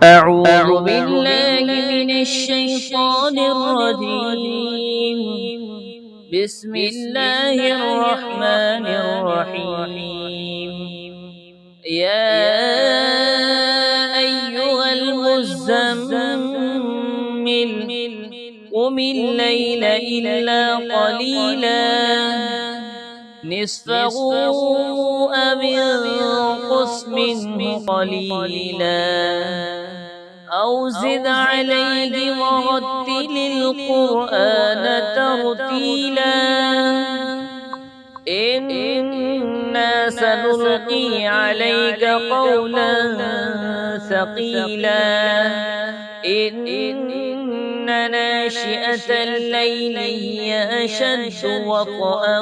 أعوذ بالله من الشيطان الرجيم. بسم الله الرحمن الرحيم. يا أيها المزمل قم الليل إلا قليلا نصفه أو انقص منه قليلا أو زد عليه ورتل القرآن ترتيلا إنا سنلقي عليك قولا ثقيلا إن ناشئة الليل هي أشد وطئا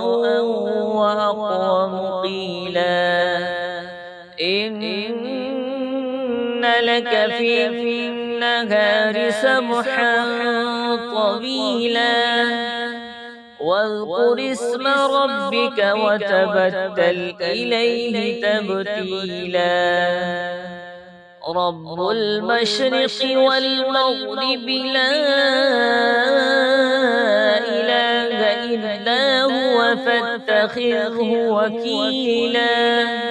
وأقوم قيلا إن لك في النهار سبحا طويلا واذكر اسم ربك وتبتل إليه تبتيلا رب المشرق والمغرب لا إله إلا هو فاتخذه وكيلا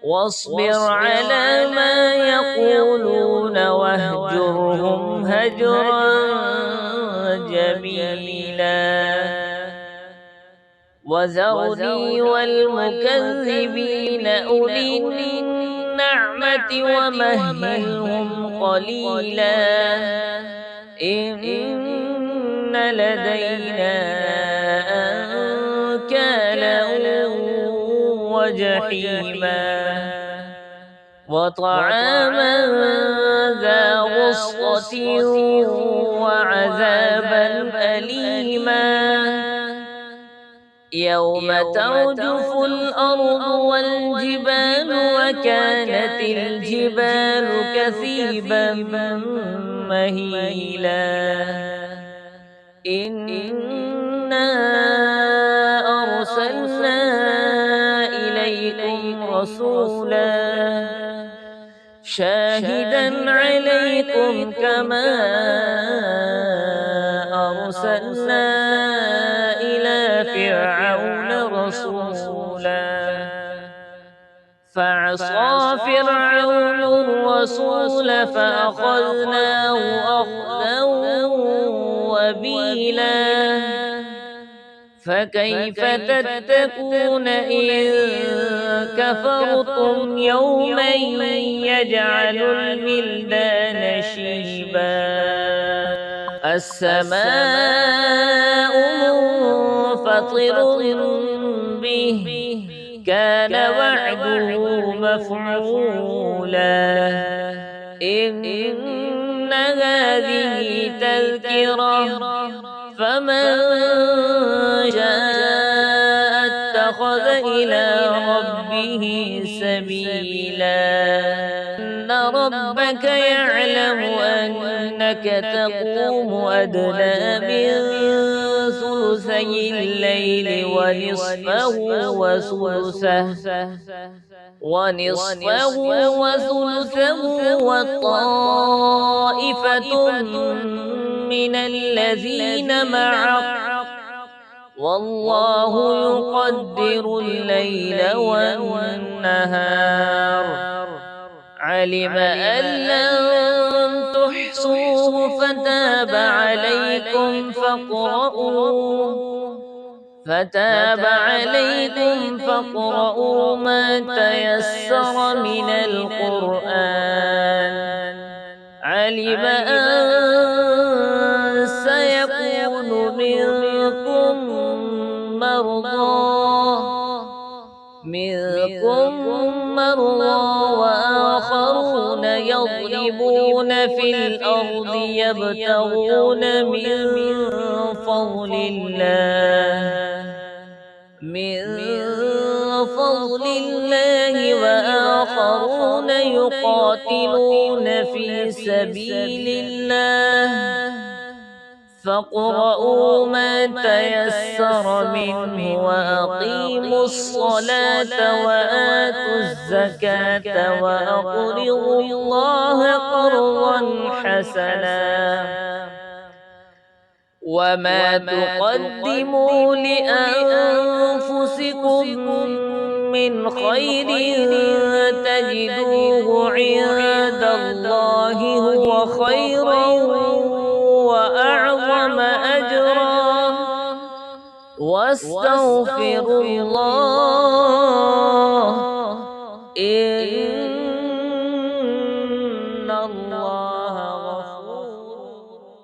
واصبر على ما يقولون واهجرهم هجرا جميلا وذرني والمكذبين أولي النعمة ومهلهم قليلا إن لدينا أنكالا وجحيما وطعاما ذا غصة وعذابا أليما يوم ترجف الأرض والجبال وكانت الجبال كثيبا مهيلا إنا أرسلنا إليكم رسولا شاهدا عليكم كما أرسلنا إلى فرعون رسولا فعصى فرعون الرسول فأخذناه أخذا وبيلا فكيف تتقون إن كفرتم يوما يجعل الولدان شيبا السماء منفطر به كان وعده مفعولا إن هذه تذكرة فمن شاء اتخذ إلى ربه سبيلا إن ربك يعلم أنك تقوم أدنى من ثلثي الليل ونصفه وثلثه وطائفة من الذين معك والله يقدر الليل والنهار علم أن لن تحصوه فتاب عليكم فاقرؤوا ما تيسر من القرآن علم أن سيكون منكم مرضى وآخرون يضربون في الأرض يبتغون من فضل الله وآخرون يقاتلون في سبيل الله فاقرؤوا ما تيسر منه وأقيموا الصلاة وآتوا الزكاة وأقرضوا الله قرضا حسنا وما تقدموا لأنفسكم من خير تجدوه عند الله هو خيرا وأعظم أجرا واستغفروا الله